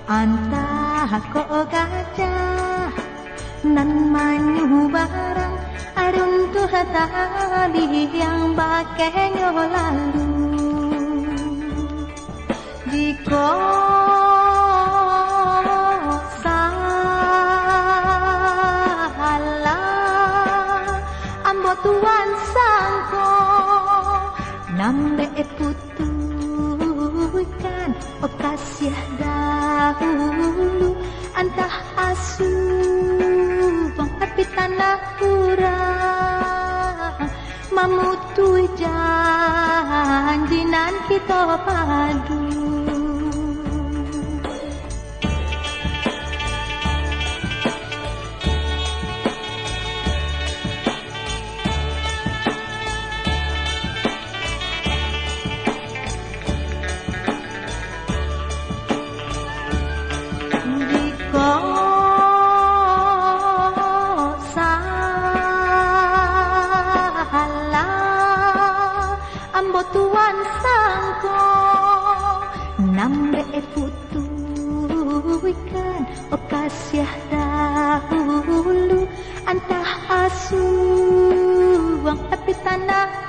Antah ko gajah nan manyu barang aruntuh tali yang bakenya lalu. Jika salah ambo tuan sangko nambe putukan okasih dahulu antah asuh bang tapi tanah kurang mamutu janji nan kita padu. Ambo tuan sangko nambe putukan okasih dahulu antah asuh wang tapi tanah